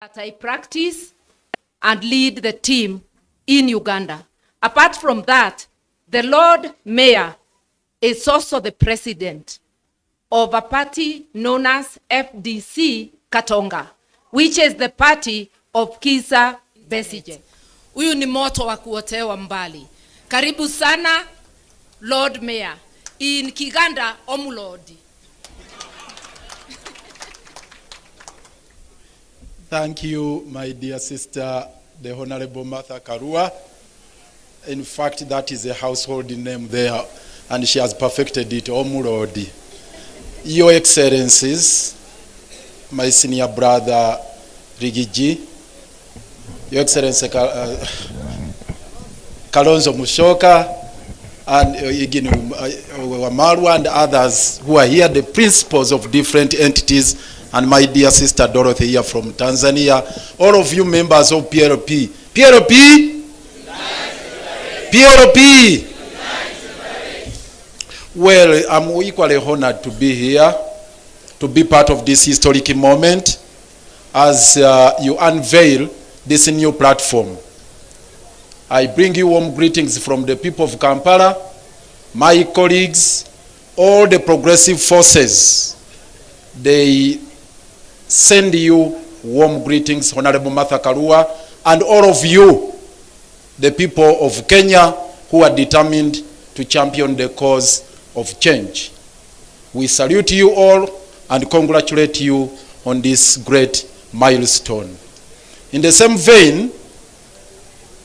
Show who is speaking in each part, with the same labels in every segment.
Speaker 1: that I practice and lead the team in Uganda. Apart from that, the Lord Mayor is also the president of a party known as FDC Katonga, which is the party of Kizza Besigye. Huyu ni moto wa kuotewa mbali. Karibu sana, Lord Mayor. In Kiganda, Omulodi.
Speaker 2: Thank you, my dear sister, the Honorable Martha Karua. In fact, that is a household name there, and she has perfected it, Omulodi. Your Excellencies, my senior brother, Rigiji, Your Excellency Kalonzo Musyoka, and Igini Wamaru and others who are here, the principals of different entities, and my dear sister Dorothy here from Tanzania, all of you members of PLP. PLP? PLP? Well, I'm equally honored to be here, to be part of this historic moment as you unveil this new platform. I bring you warm greetings from the people of Kampala, my colleagues, all the progressive forces. They send you warm greetings, Honorable Martha Karua, and all of you, the people of Kenya who are determined to champion the cause of change. We salute you all and congratulate you on this great milestone. In the same vein,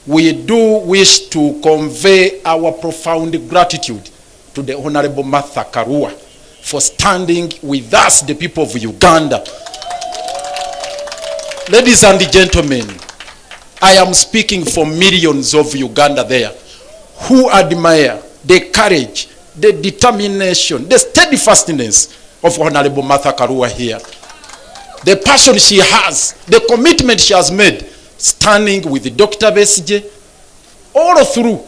Speaker 2: we do wish to convey our profound gratitude to the Honorable Martha Karua for standing with us, the people of Uganda. Ladies and gentlemen, I am speaking for millions of Uganda there who admire the courage, the determination, the steadfastness of Honorable Martha Karua here. The passion she has, the commitment she has made, standing with Dr. Besigye all through,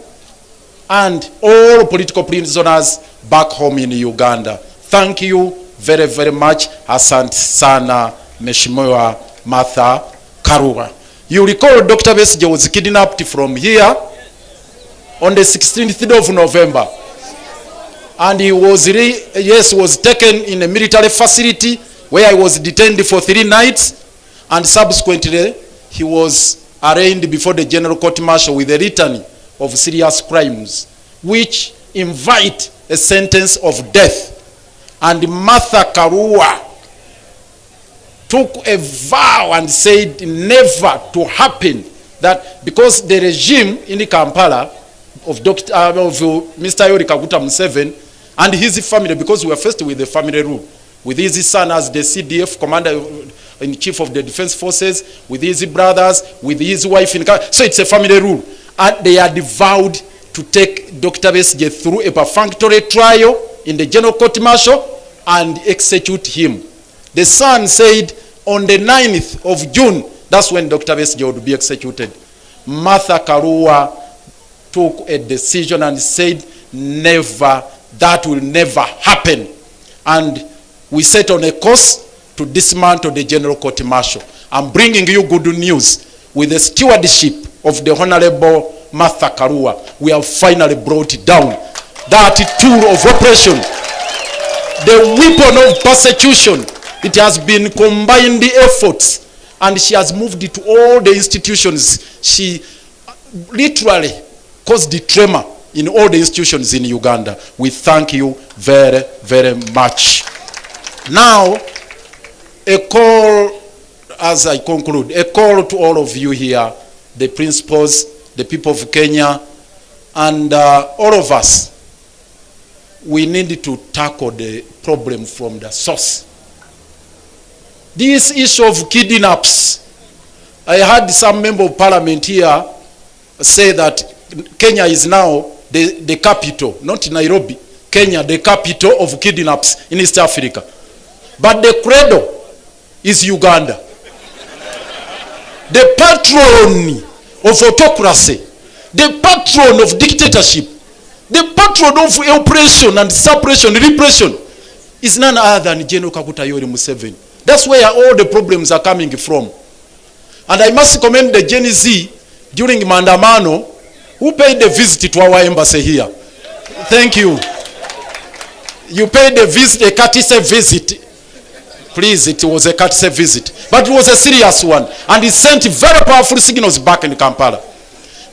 Speaker 2: and all political prisoners back home in Uganda. Thank you very, very much. Asante sana, Mheshimiwa Martha Karua. You recall Dr. Besigye was kidnapped from here on the 16th of November. And he was, was taken in a military facility where he was detained for 3 nights. And subsequently, he was arraigned before the General Court Martial with a litany of serious crimes, which invite a sentence of death. And Martha Karua took a vow and said never to happen, that because the regime in Kampala of Mr. Yoweri Kaguta Museveni and his family, because we were first with the family rule, with his son as the CDF commander-in-chief of the defense forces, with his brothers, with his wife in Kampala. So it's a family rule. And they had vowed to take Dr. Besigye through a perfunctory trial in the General Court Martial and execute him. The son said on the 9th of June, that's when Dr. Besigye would be executed. Martha Karua took a decision and said, never, that will never happen. And we set on a course to dismantle the General Court Martial. I'm bringing you good news. With the stewardship of the Honorable Martha Karua, we have finally brought down that tool of oppression, the weapon of persecution. It has been combined efforts, and she has moved it to all the institutions. She literally caused the tremor in all the institutions in Uganda. We thank you very, very much. Now, a call, as I conclude, a call to all of you here, the principals, the people of Kenya, and all of us. We need to tackle the problem from the source. This issue of kidnaps, I heard some member of parliament here say that Kenya is now the capital, not Nairobi, Kenya, the capital of kidnaps in East Africa. But the credo is Uganda. The patron of autocracy, the patron of dictatorship, the patron of oppression and suppression, repression, is none other than General Kaguta Museveni. That's where all the problems are coming from. And I must commend the Gen Z during Mandamano who paid a visit to our embassy here. Thank you. You paid a visit, a courtesy visit. Please, it was a courtesy visit. But it was a serious one. And it sent very powerful signals back in Kampala.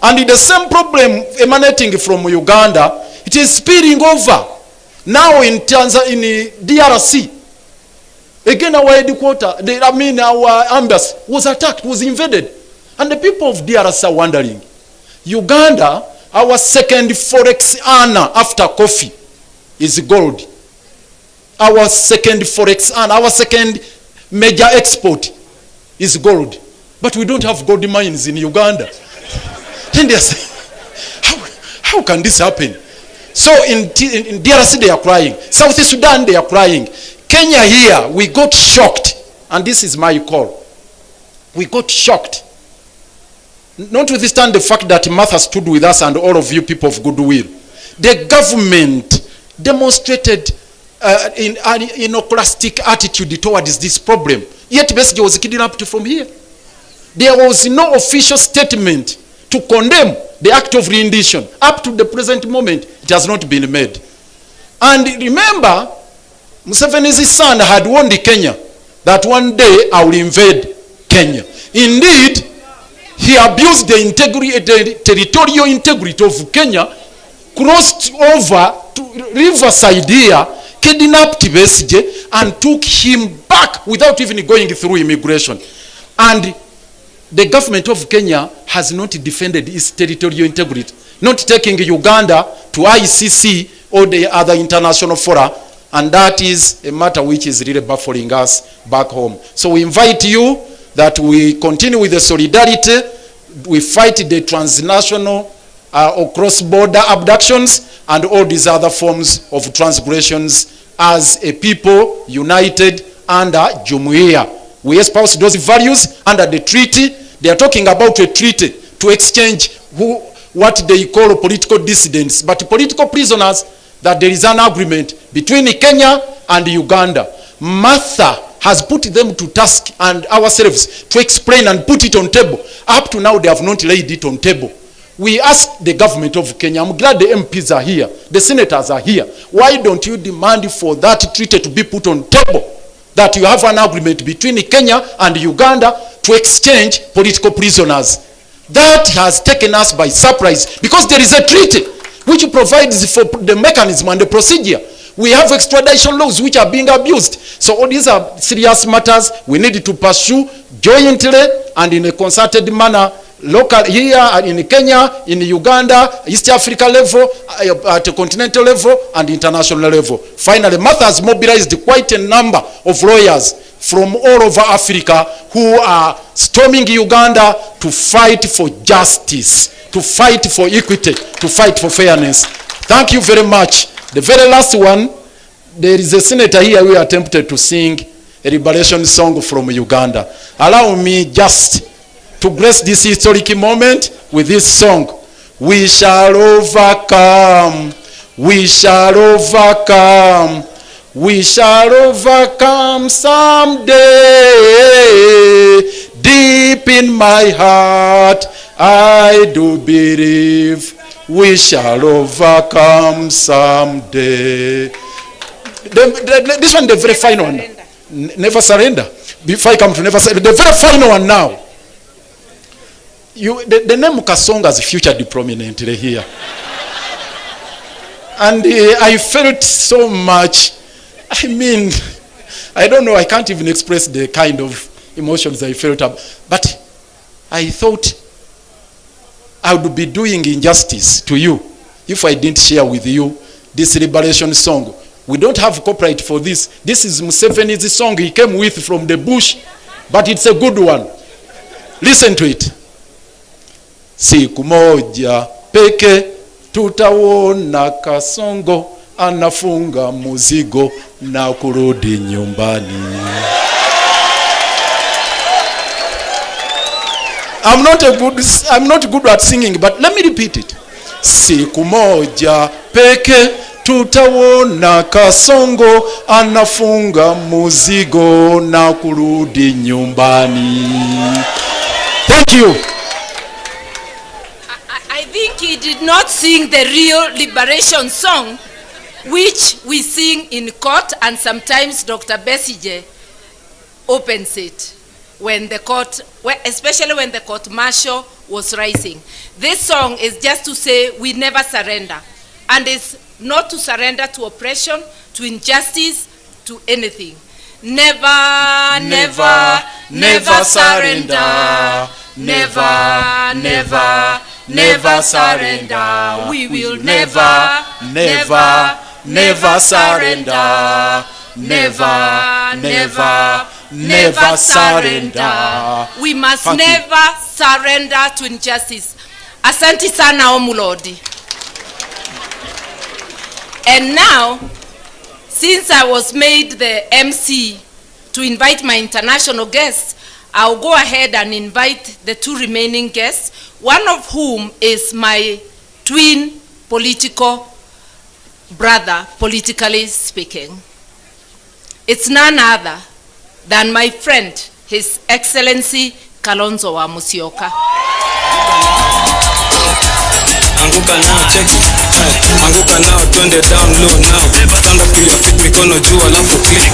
Speaker 2: And the same problem emanating from Uganda, it is spilling over. Now in Tanzania, in DRC. Again, our headquarters, our embassy was attacked, was invaded. And the people of DRC are wondering, Uganda, our second forex earner after coffee, is gold. Our second forex earner, our second major export is gold. But we don't have gold mines in Uganda. Then they say, how can this happen? So in DRC they are crying. South Sudan they are crying. Kenya here, we got shocked. And this is my call. We got shocked. Notwithstanding the fact that Martha stood with us and all of you people of goodwill. The government demonstrated an iconoclastic attitude towards this problem. Yet Besigye was kidnapped from here. There was no official statement to condemn the act of rendition. Up to the present moment, it has not been made. And remember, Museveni's son had warned Kenya that one day I will invade Kenya. Indeed, he abused the territorial integrity of Kenya, crossed over to riverside here, kidnapped Besigye, and took him back without even going through immigration. And the government of Kenya has not defended its territorial integrity, not taking Uganda to ICC or the other international fora, and that is a matter which is really baffling us back home. So we invite you that we continue with the solidarity, we fight the transnational or cross-border abductions and all these other forms of transgressions as a people united under Jumuiya. We espouse those values under the treaty. They are talking about a treaty to exchange what they call political dissidents, but political prisoners, that there is an agreement between Kenya and Uganda. Martha has put them to task and ourselves to explain and put it on table. Up to now, they have not laid it on table. We asked the government of Kenya, I'm glad the MPs are here, the senators are here. Why don't you demand for that treaty to be put on table? That you have an agreement between Kenya and Uganda to exchange political prisoners. That has taken us by surprise because there is a treaty which provides for the mechanism and the procedure. We have extradition laws which are being abused. So all these are serious matters we need to pursue jointly and in a concerted manner, local here in Kenya, in Uganda, East Africa level, at a continental level and international level. Finally, Martha has mobilized quite a number of lawyers from all over Africa who are storming Uganda to fight for justice, to fight for equity, to fight for fairness. Thank you very much. The very last one, there is a senator here who attempted to sing a liberation song from Uganda. Allow me just to grace this historic moment with this song. We shall overcome. We shall overcome. We shall overcome someday. Deep in my heart, I do believe we shall overcome someday. This one, the very final one. Never surrender. Before I come to never surrender, the very final one now. The name Kasonga is featured prominently here. And I felt so much. I mean, I don't know, I can't even express the kind of emotions I felt. But I thought I would be doing injustice to you if I didn't share with you this liberation song. We don't have copyright for this. This is Museveni's song he came with from the bush, but it's a good one. Listen to it. Siku moja peke tutaona Kasongo anafunga muzigo na kurudi nyumbani. I'm not good at singing, but let me repeat it. Siku moja peke tutaona Kasongo anafunga muzigo na kurudi nyumbani. Thank you.
Speaker 1: I think he did not sing the real liberation song, which we sing in court, and sometimes Dr. Besigye opens it when the court, especially when the court martial was rising. This song is just to say we never surrender, and it's not to surrender to oppression, to injustice, to anything. Never, never, never surrender. Never, never, never surrender. We will never, never, never surrender. Never, never, never surrender. We must never surrender to injustice. Asante sana Omulodi. And now, since I was made the MC to invite my international guests, I'll go ahead and invite the two remaining guests, one of whom is my twin political brother, politically speaking. It's none other than my friend, His Excellency Kalonzo wa Musyoka.
Speaker 3: Anguka now, check it. Anguka now, twende down low now. Stand up with mikono juu alafu click.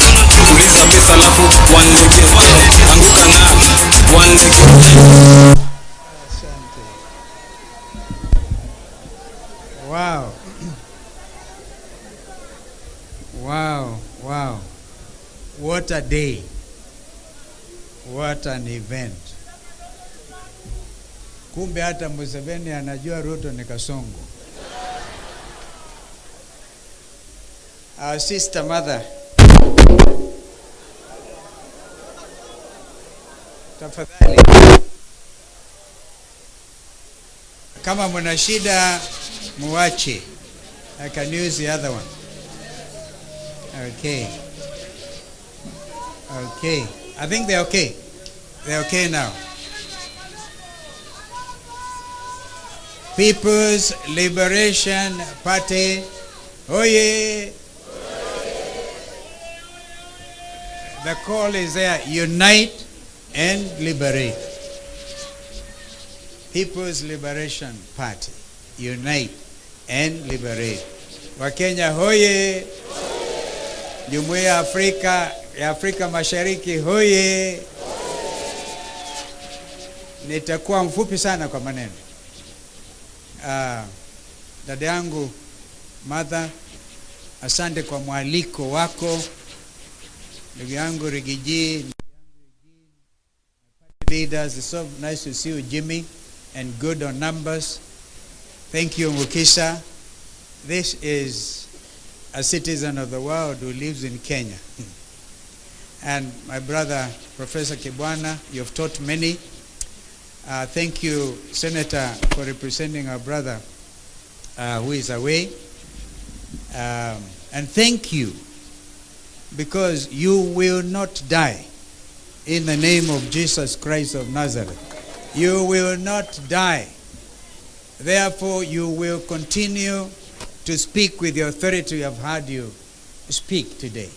Speaker 3: Tuliza pesa alafu one leg. Anguka now, one leg.
Speaker 4: Wow. Wow, wow. What a day. What an event. Kumbe hata Museveni anajua RUTO ni kasongo. Our sister mother. Tafadhali. Kama mna shida muache. I can use the other one. Okay. Okay. I think they're okay. They're okay now. People's Liberation Party. Oye. The call is there. Unite and liberate. People's Liberation Party. Unite and liberate. Wakenya hoye. Jumuiya ya Afrika Mashariki hoye. Nitakuwa mfupi sana kwa maneno. Dada yangu Martha, asante kwa mwaliko wako. Ndugu yangu Rigiji, leaders, it's so nice to see you, Jimmy, and good on numbers. Thank you, Mukisha. This is a citizen of the world who lives in Kenya. And my brother, Professor Kibwana, you've taught many. Thank you, Senator, for representing our brother who is away. And thank you, because you will not die in the name of Jesus Christ of Nazareth. You will not die. Therefore, you will continue to speak with the authority we have heard you speak today.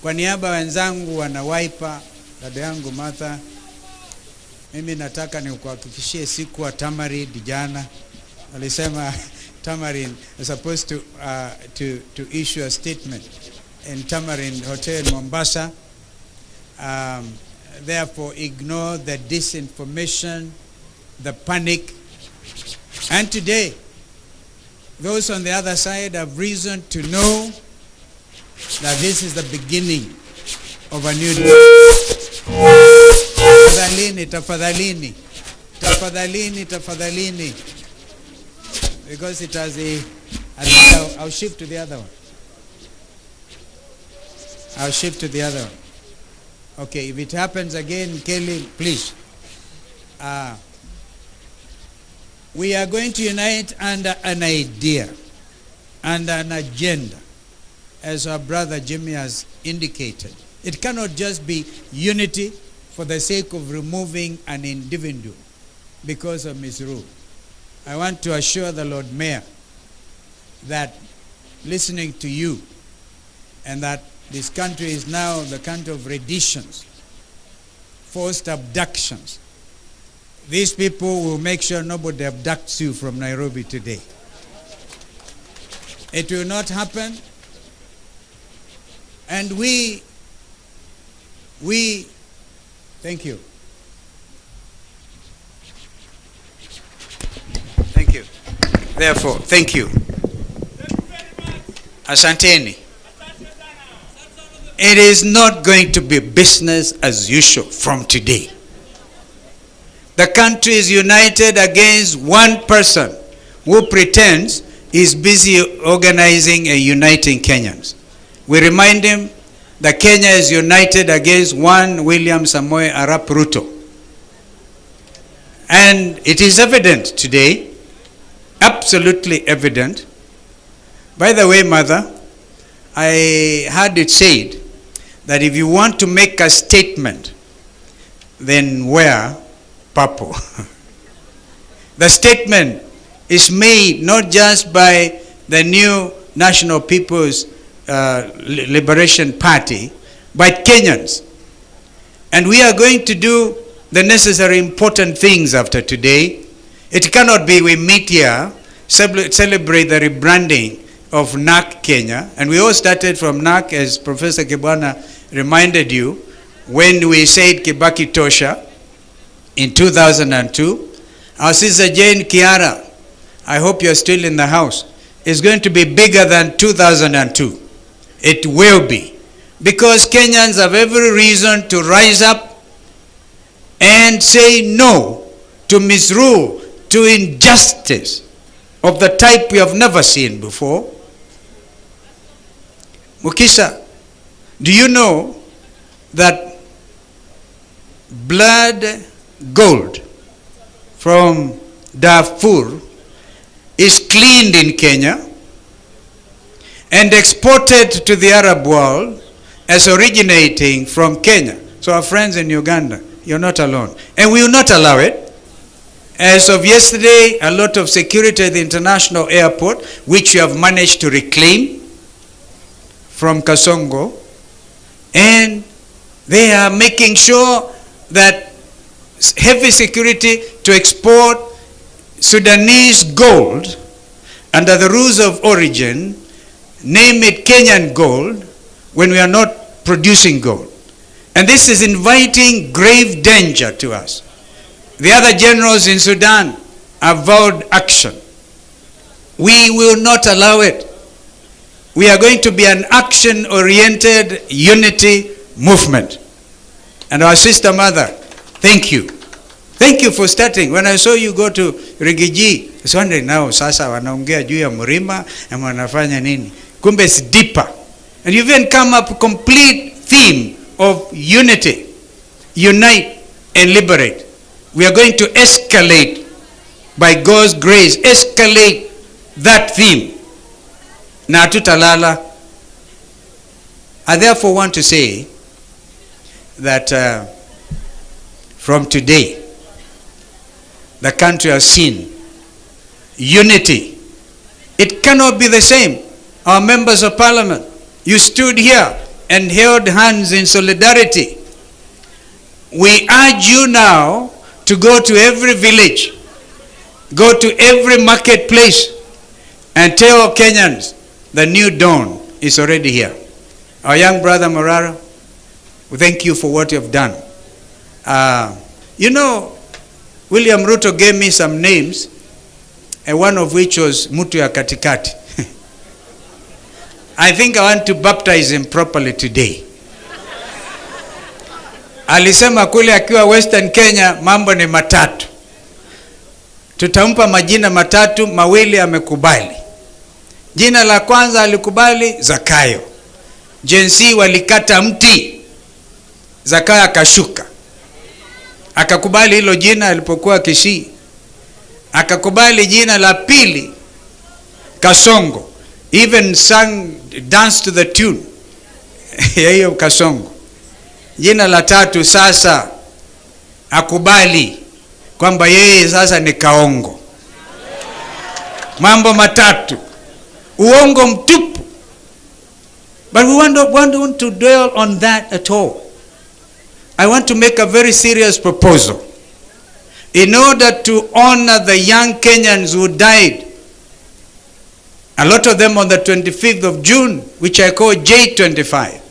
Speaker 4: Kwa niaba wenzangu wanawaipa, dada yangu Martha, mimi nataka nikuhakikishie siku wa Tamarin jana. Alisema Tamarin is supposed to issue a statement in Tamarin Hotel in Mombasa. Therefore, ignore the disinformation, the panic. And today, those on the other side have reason to know that this is the beginning of a new day. Tafadhalini, tafadhalini, tafadhalini. Because it has I'll shift to the other one. I'll shift to the other one. Okay, if it happens again, Kelly, please. We are going to unite under an idea and an agenda, as our brother Jimmy has indicated. It cannot just be unity for the sake of removing an individual because of misrule. I want to assure the Lord Mayor that listening to you, and that this country is now the country of renditions, forced abductions, these people will make sure nobody abducts you from Nairobi today. It will not happen. And we, thank you. Thank you. Therefore, thank you. Asanteni. It is not going to be business as usual from today. The country is united against one person who pretends he's busy organizing and uniting Kenyans. We remind him that Kenya is united against one William Samoei Arap Ruto. And it is evident today, absolutely evident. By the way, Mother, I heard it said that if you want to make a statement, then wear purple. The statement is made not just by the new National People's Liberation Party, but Kenyans. And we are going to do the necessary important things after today. It cannot be we meet here, celebrate the rebranding of NAK Kenya, and we all started from NAK, as Professor Kibwana reminded you, when we said Kibaki Tosha in 2002. Our sister Jane Kiara, I hope you're still in the house, is going to be bigger than 2002. It will be. Because Kenyans have every reason to rise up and say no to misrule, to injustice of the type we have never seen before. Mukisa, do you know that blood gold from Darfur is cleaned in Kenya and exported to the Arab world as originating from Kenya? So our friends in Uganda, you're not alone. And we will not allow it. As of yesterday, a lot of security at the international airport, which you have managed to reclaim from Kasongo, and they are making sure that heavy security to export Sudanese gold under the rules of origin, name it Kenyan gold, when we are not producing gold. And this is inviting grave danger to us. The other generals in Sudan have vowed action. We will not allow it. We are going to be an action-oriented unity movement. And our sister mother, thank you. Thank you for starting. When I saw you go to Rigiji, I was wondering now, sasa wanaongea juu ya mlima na wanafanya nini? Kumbe it's deeper. And you've even come up with a complete theme of unity, unite and liberate. We are going to escalate, by God's grace, escalate that theme. Na tutalala. I therefore want to say that from today, the country has seen unity. It cannot be the same. Our members of parliament, you stood here and held hands in solidarity. We urge you now to go to every village, go to every marketplace, and tell Kenyans the new dawn is already here. Our young brother Morara, we thank you for what you have done. You know, William Ruto gave me some names, and one of which was Mutu ya Katikati. I think I want to baptize him properly today. Alisema kule akiwa Western Kenya mambo ni matatu. Tutampa majina matatu, mawili amekubali. Jina la kwanza alikubali Zakayo. Jensi walikata mti, Zakayo akashuka. Akakubali hilo jina alipokuwa Kisii. Akakubali jina la pili Kasongo. Even sang, dance to the tune ya hiyo Kasongo. Jina la tatu sasa akubali kwamba yeye sasa ni Kaongo. Mambo matatu, uongo mtupu. But we don't want to dwell on that at all. I want to make a very serious proposal. in order to honor the young Kenyans who died, a lot of them on the 25th of June, which I call J25.